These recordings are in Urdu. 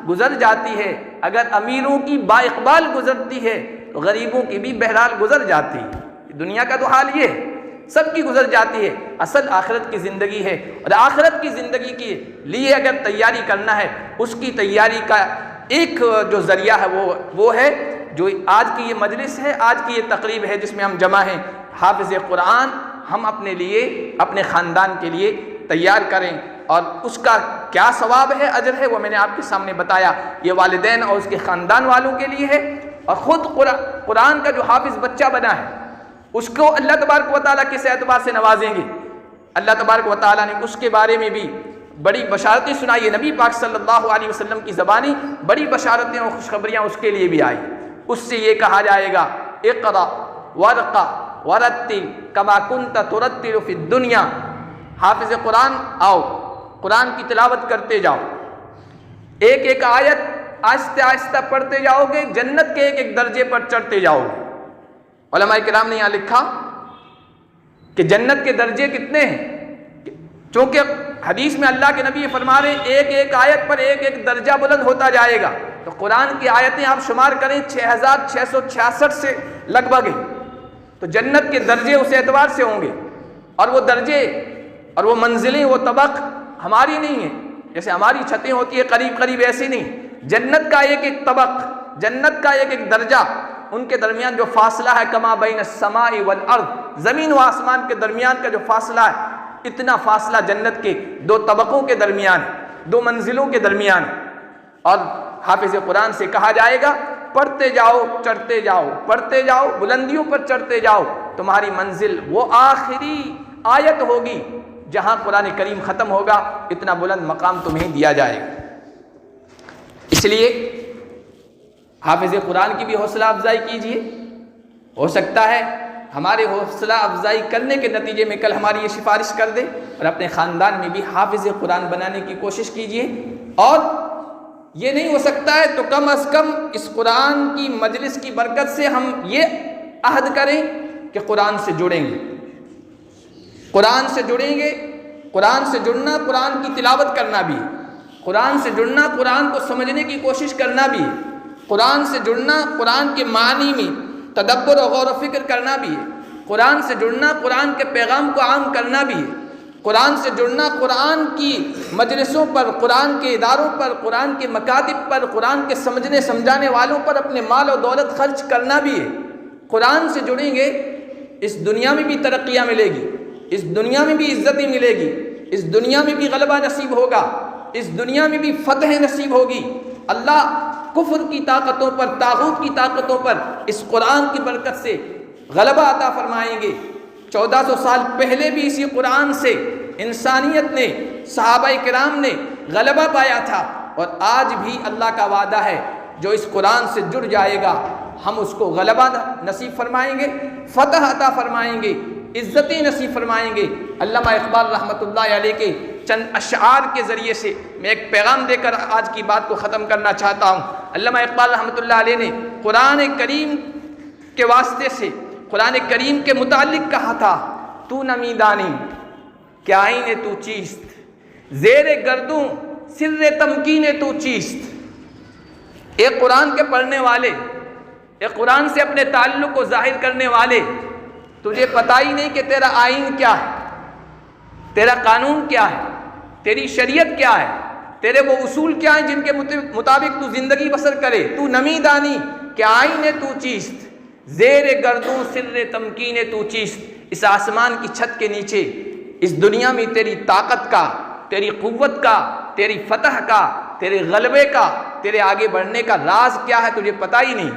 گزر جاتی ہے، اگر امیروں کی با اقبال گزرتی ہے تو غریبوں کی بھی بہرحال گزر جاتی ہے۔ دنیا کا تو حال یہ ہے، سب کی گزر جاتی ہے، اصل آخرت کی زندگی ہے، اور آخرت کی زندگی کے لیے اگر تیاری کرنا ہے، اس کی تیاری کا ایک جو ذریعہ ہے وہ ہے جو آج کی یہ مجلس ہے، آج کی یہ تقریب ہے جس میں ہم جمع ہیں۔ حافظ قرآن ہم اپنے لیے، اپنے خاندان کے لیے تیار کریں، اور اس کا کیا ثواب ہے، اجر ہے، وہ میں نے آپ کے سامنے بتایا۔ یہ والدین اور اس کے خاندان والوں کے لیے ہے، اور خود قرآن کا جو حافظ بچہ بنا ہے اس کو اللہ تبارک و تعالیٰ کس اعتبار سے نوازیں گے؟ اللہ تبارک و تعالیٰ نے اس کے بارے میں بھی بڑی بشارتیں سنائی، نبی پاک صلی اللہ علیہ وسلم کی زبانی بڑی بشارتیں اور خوشخبریاں اس کے لیے بھی آئی۔ اس سے یہ کہا جائے گا اقرأ ورقہ ورتل کما کنت ترتل فی الدنیا، حافظ قرآن آؤ، قرآن کی تلاوت کرتے جاؤ، ایک ایک آیت آہستہ آہستہ پڑھتے جاؤ گے، جنت کے ایک ایک درجے پر چڑھتے جاؤ گے۔ علماء کرام نے یہاں لکھا کہ جنت کے درجے کتنے ہیں، چونکہ حدیث میں اللہ کے نبی فرما رہے ہیں ایک ایک آیت پر ایک ایک درجہ بلند ہوتا جائے گا، تو قرآن کی آیتیں آپ شمار کریں 6666 سے لگ بھگ ہیں، تو جنت کے درجے اس اعتبار سے ہوں گے، اور وہ درجے اور وہ منزلیں، وہ طبق ہماری نہیں ہیں، جیسے ہماری چھتیں ہوتی ہیں قریب قریب، ایسی نہیں، جنت کا ایک ایک طبق، جنت کا ایک ایک درجہ، ان کے درمیان جو فاصلہ ہے کما بین السماء والارض، زمین و آسمان کے درمیان کا جو فاصلہ ہے، اتنا فاصلہ جنت کے دو طبقوں کے درمیان، دو منزلوں کے درمیان، اور حافظ قرآن سے کہا جائے گا پڑھتے جاؤ چڑھتے جاؤ، پڑھتے جاؤ بلندیوں پر چڑھتے جاؤ، تمہاری منزل وہ آخری آیت ہوگی جہاں قرآن کریم ختم ہوگا، اتنا بلند مقام تمہیں دیا جائے گا۔ اس لیے حافظ قرآن کی بھی حوصلہ افزائی کیجیے، ہو سکتا ہے ہمارے حوصلہ افزائی کرنے کے نتیجے میں کل ہماری یہ سفارش کر دے، اور اپنے خاندان میں بھی حافظ قرآن بنانے کی کوشش کیجیے، اور یہ نہیں ہو سکتا ہے تو کم از کم اس قرآن کی مجلس کی برکت سے ہم یہ عہد کریں کہ قرآن سے جڑیں گے، قرآن سے جڑیں گے۔ قرآن سے جڑنا قرآن کی تلاوت کرنا بھی ہے، قرآن سے جڑنا قرآن کو سمجھنے کی کوشش کرنا بھی ہے، قرآن سے جڑنا قرآن کے معنی میں تدبر و غور و فکر کرنا بھی ہے، قرآن سے جڑنا قرآن کے پیغام کو عام کرنا بھی ہے، قرآن سے جڑنا قرآن کی مجلسوں پر، قرآن کے اداروں پر، قرآن کے مکاتب پر، قرآن کے سمجھنے سمجھانے والوں پر اپنے مال و دولت خرچ کرنا بھی ہے۔ قرآن سے جڑیں گے، اس دنیا میں بھی ترقیاں ملے گی، اس دنیا میں بھی عزتیں ملے گی، اس دنیا میں بھی غلبہ نصیب ہوگا، اس دنیا میں بھی فتح نصیب ہوگی۔ اللہ کفر کی طاقتوں پر، طاغوت کی طاقتوں پر اس قرآن کی برکت سے غلبہ عطا فرمائیں گے۔ 1400 سال پہلے بھی اسی قرآن سے انسانیت نے، صحابہ کرام نے غلبہ پایا تھا، اور آج بھی اللہ کا وعدہ ہے جو اس قرآن سے جڑ جائے گا ہم اس کو غلبہ نصیب فرمائیں گے، فتح عطا فرمائیں گے، عزتیں نصیب فرمائیں گے۔ علامہ اقبال رحمۃ اللہ علیہ کے چند اشعار کے ذریعے سے میں ایک پیغام دے کر آج کی بات کو ختم کرنا چاہتا ہوں۔ علامہ اقبال رحمۃ اللہ علیہ نے قرآن کریم کے واسطے سے قرآن کریم کے متعلق کہا تھا، تو نمی دانی کیا آئین تو چیست، زیر گردوں سر تمکین تو چیست۔ ایک قرآن کے پڑھنے والے، ایک قرآن سے اپنے تعلق کو ظاہر کرنے والے، تجھے پتہ ہی نہیں کہ تیرا آئین کیا ہے، تیرا قانون کیا ہے، تیری شریعت کیا ہے، تیرے وہ اصول کیا ہیں جن کے مطابق تو زندگی بسر کرے۔ تو نمی دانی کیا آئین تو چیست، زیر گردوں سر تمکین تو چیست۔ اس آسمان کی چھت کے نیچے، اس دنیا میں تیری طاقت کا، تیری قوت کا، تیری فتح کا، تیرے غلبے کا، تیرے آگے بڑھنے کا راز کیا ہے تجھے پتہ ہی نہیں۔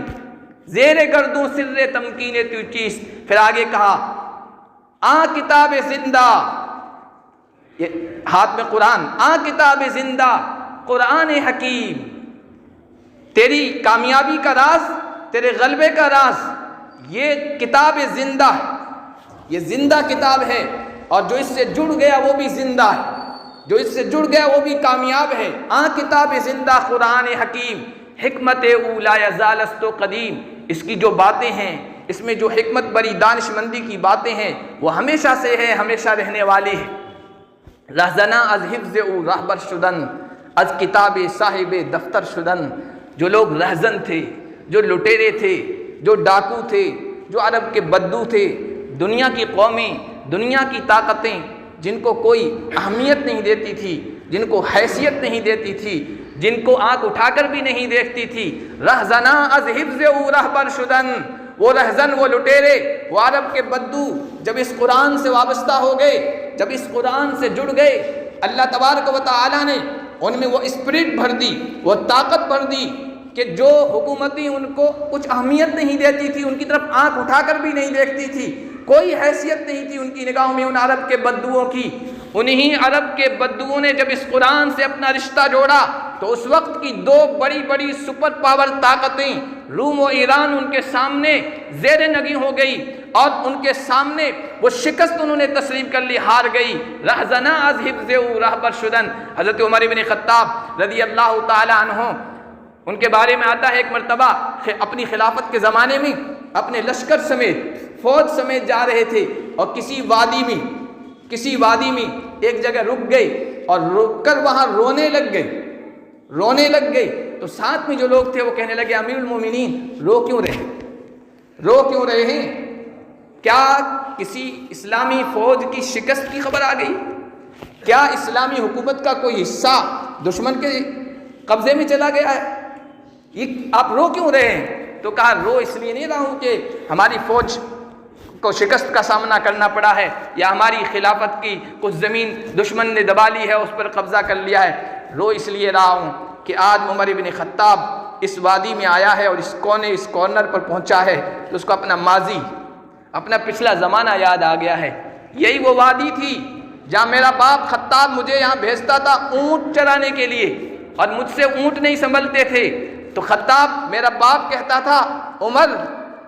زیر گردوں سر تمکین تو چیست۔ پھر آگے کہا کتاب زندہ، یہ ہاتھ میں قرآن، کتاب زندہ قرآن حکیم، تیری کامیابی کا راز، تیرے غلبے کا راز یہ کتاب زندہ ہے، یہ زندہ کتاب ہے، اور جو اس سے جڑ گیا وہ بھی زندہ ہے، جو اس سے جڑ گیا وہ بھی کامیاب ہے۔ کتاب زندہ قرآن حکیم، حکمت اولا یزال است و قدیم، اس کی جو باتیں ہیں، اس میں جو حکمت بری دانش مندی کی باتیں ہیں وہ ہمیشہ سے ہے، ہمیشہ رہنے والے ہیں۔ رہزنا از حفظ او رہبر شدن، از کتاب صاحب دفتر شدن، جو لوگ رہزن تھے، جو لٹیرے تھے، جو ڈاکو تھے، جو عرب کے بدو تھے، دنیا کی قومیں، دنیا کی طاقتیں جن کو کوئی اہمیت نہیں دیتی تھی، جن کو حیثیت نہیں دیتی تھی، جن کو آنکھ اٹھا کر بھی نہیں دیکھتی تھی، رہزنا از حفظ او رہبر شدن، وہ رہزن، وہ لٹیرے، وہ عرب کے بدو جب اس قرآن سے وابستہ ہو گئے، جب اس قرآن سے جڑ گئے، اللہ تبارک و تعالیٰ نے ان میں وہ اسپرٹ بھر دی، وہ طاقت بھر دی کہ جو حکومتیں ان کو کچھ اہمیت نہیں دیتی تھی، ان کی طرف آنکھ اٹھا کر بھی نہیں دیکھتی تھی، کوئی حیثیت نہیں تھی ان کی نگاہوں میں ان عرب کے بدوؤں کی، انہی عرب کے بدوؤں نے جب اس قرآن سے اپنا رشتہ جوڑا تو اس وقت کی دو بڑی بڑی سپر پاور طاقتیں روم و ایران ان کے سامنے زیر نگی ہو گئی، اور ان کے سامنے وہ شکست انہوں نے تسلیم کر لی، ہار گئی۔ رہزنا از حفظ رہبر شدن، حضرت عمر بن خطاب رضی اللہ تعالی عنہ، ان کے بارے میں آتا ہے ایک مرتبہ اپنی خلافت کے زمانے میں اپنے لشکر سمیت، فوج سمیت جا رہے تھے، اور کسی وادی میں ایک جگہ رک گئے، اور رک کر وہاں رونے لگ گئے، تو ساتھ میں جو لوگ تھے وہ کہنے لگے امیر المومنین رو کیوں رہے ہیں؟ کیا کسی اسلامی فوج کی شکست کی خبر آ گئی؟ کیا اسلامی حکومت کا کوئی حصہ دشمن کے قبضے میں چلا گیا ہے؟ یہ آپ رو کیوں رہے ہیں؟ تو کہا رو اس لیے نہیں رہا ہوں کہ ہماری فوج کو شکست کا سامنا کرنا پڑا ہے، یا ہماری خلافت کی کچھ زمین دشمن نے دبا لی ہے، اس پر قبضہ کر لیا ہے، رو اس لیے رہا ہوں کہ آج عمر بن خطاب اس وادی میں آیا ہے اور اس کارنر پر پہنچا ہے تو اس کو اپنا ماضی، اپنا پچھلا زمانہ یاد آ گیا ہے۔ یہی وہ وادی تھی جہاں میرا باپ خطاب مجھے یہاں بھیجتا تھا اونٹ چرانے کے لیے، اور مجھ سے اونٹ نہیں سنبھلتے تھے، تو خطاب میرا باپ کہتا تھا عمر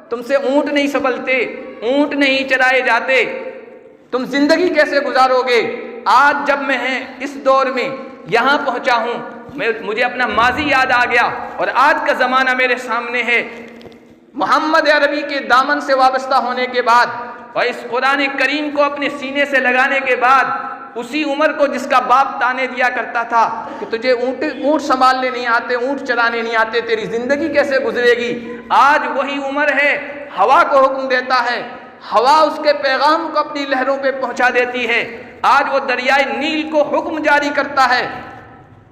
تم سے اونٹ نہیں سنبھلتے، اونٹ نہیں چرائے جاتے، تم زندگی کیسے گزارو گے؟ آج جب میں اس دور میں یہاں پہنچا ہوں، مجھے اپنا ماضی یاد آ گیا، اور آج کا زمانہ میرے سامنے ہے۔ محمد عربی کے دامن سے وابستہ ہونے کے بعد اور اس قرآن کریم کو اپنے سینے سے لگانے کے بعد، اسی عمر کو جس کا باپ تانے دیا کرتا تھا کہ تجھے اونٹ سنبھالنے نہیں آتے، اونٹ چلانے نہیں آتے، تیری زندگی کیسے گزرے گی، آج وہی عمر ہے، ہوا کو حکم دیتا ہے، ہوا اس کے پیغام کو اپنی لہروں پہ پہنچا دیتی ہے، آج وہ دریائے نیل کو حکم جاری کرتا ہے،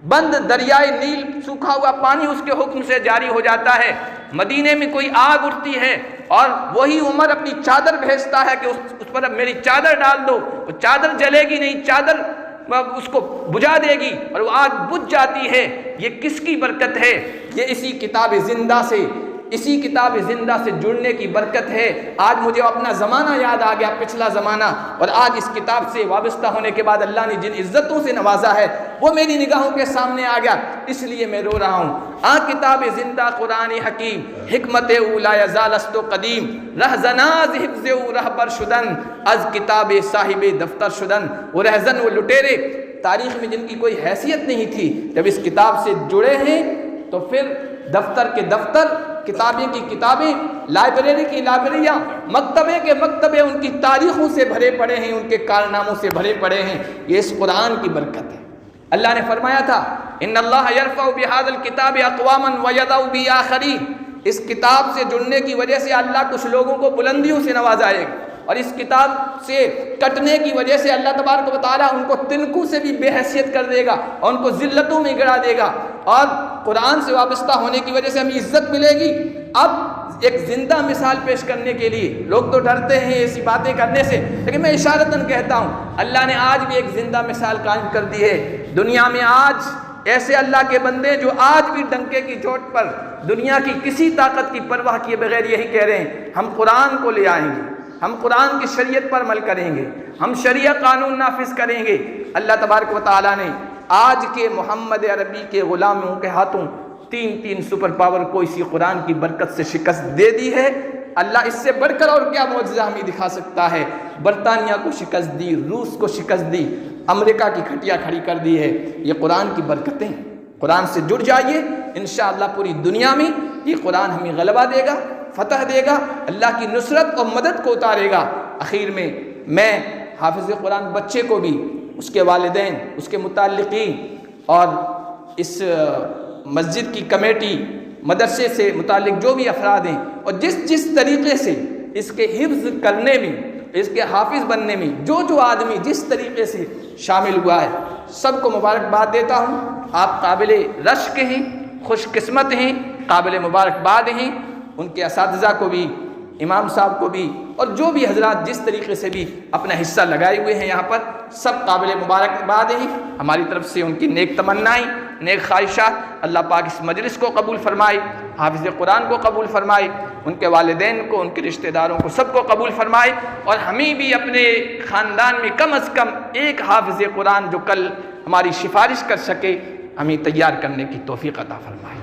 بند دریائے نیل، سوکھا ہوا پانی اس کے حکم سے جاری ہو جاتا ہے، مدینے میں کوئی آگ اٹھتی ہے اور وہی عمر اپنی چادر بھیجتا ہے کہ اس پر اب میری چادر ڈال دو، وہ چادر جلے گی نہیں، چادر اس کو بجھا دے گی اور وہ آگ بجھ جاتی ہے۔ یہ کس کی برکت ہے؟ یہ اسی کتاب زندہ سے جڑنے کی برکت ہے۔ آج مجھے اپنا زمانہ یاد آ گیا، پچھلا زمانہ، اور آج اس کتاب سے وابستہ ہونے کے بعد اللہ نے جن عزتوں سے نوازا ہے وہ میری نگاہوں کے سامنے آ گیا، اس لیے میں رو رہا ہوں۔ کتاب زندہ قرآن حکیم، حکمت اولا یزال است و قدیم، رہزناز حفظ او رہبر شدن، از کتاب صاحب دفتر شدن۔ وہ رہزن، وہ لٹیرے تاریخ میں جن کی کوئی حیثیت نہیں تھی، جب اس کتاب سے جڑے ہیں تو پھر دفتر کے دفتر، کتابیں کی کتابیں، لائبریری کی لائبریریاں، مکتبے کے مکتبے ان کی تاریخوں سے بھرے پڑے ہیں، ان کے کارناموں سے بھرے پڑے ہیں۔ یہ اس قرآن کی برکت ہے۔ اللہ نے فرمایا تھا ان اللہ یرفع بہذا الکتاب اقواما ویضع بآخرین، اس کتاب سے جڑنے کی وجہ سے اللہ کچھ لوگوں کو بلندیوں سے نوازائے گا، اور اس کتاب سے کٹنے کی وجہ سے اللہ تبارک و تعالیٰ ان کو تنکوں سے بھی بے حیثیت کر دے گا اور ان کو ذلتوں میں گرا دے گا، اور قرآن سے وابستہ ہونے کی وجہ سے ہمیں عزت ملے گی۔ اب ایک زندہ مثال پیش کرنے کے لیے لوگ تو ڈرتے ہیں ایسی باتیں کرنے سے، لیکن میں اشارتاً کہتا ہوں اللہ نے آج بھی ایک زندہ مثال قائم کر دی ہے۔ دنیا میں آج ایسے اللہ کے بندے جو آج بھی ڈنکے کی چوٹ پر دنیا کی کسی طاقت کی پرواہ کیے بغیر یہی کہہ رہے ہیں ہم قرآن کو لے آئیں گے، ہم قرآن کی شریعت پر عمل کریں گے، ہم شریعہ قانون نافذ کریں گے۔ اللہ تبارک و تعالیٰ نے آج کے محمد عربی کے غلاموں کے ہاتھوں تین سپر پاور کو اسی قرآن کی برکت سے شکست دے دی ہے۔ اللہ اس سے بڑھ کر اور کیا معجزہ ہمیں دکھا سکتا ہے؟ برطانیہ کو شکست دی، روس کو شکست دی، امریکہ کی کھٹیا کھڑی کر دی ہے۔ یہ قرآن کی برکتیں، قرآن سے جڑ جائیے، انشاءاللہ پوری دنیا میں یہ قرآن ہمیں غلبہ دے گا، فتح دے گا، اللہ کی نصرت اور مدد کو اتارے گا۔ اخیر میں حافظ قرآن بچے کو بھی، اس کے والدین، اس کے متعلقین اور اس مسجد کی کمیٹی، مدرسے سے متعلق جو بھی افراد ہیں، اور جس طریقے سے اس کے حفظ کرنے میں، اس کے حافظ بننے میں جو آدمی جس طریقے سے شامل ہوا ہے، سب کو مبارکباد دیتا ہوں۔ آپ قابل رشک ہیں، خوش قسمت ہیں، قابل مبارکباد ہیں۔ ان کے اساتذہ کو بھی، امام صاحب کو بھی، اور جو بھی حضرات جس طریقے سے بھی اپنا حصہ لگائے ہوئے ہیں یہاں پر، سب قابل مبارکباد ہیں۔ ہماری طرف سے ان کی نیک تمنائیں، نیک خواہشات، اللہ پاک اس مجلس کو قبول فرمائے، حافظ قرآن کو قبول فرمائے، ان کے والدین کو، ان کے رشتہ داروں کو، سب کو قبول فرمائے، اور ہمیں بھی اپنے خاندان میں کم از کم ایک حافظ قرآن جو کل ہماری سفارش کر سکے، ہمیں تیار کرنے کی توفیق عطا فرمائے۔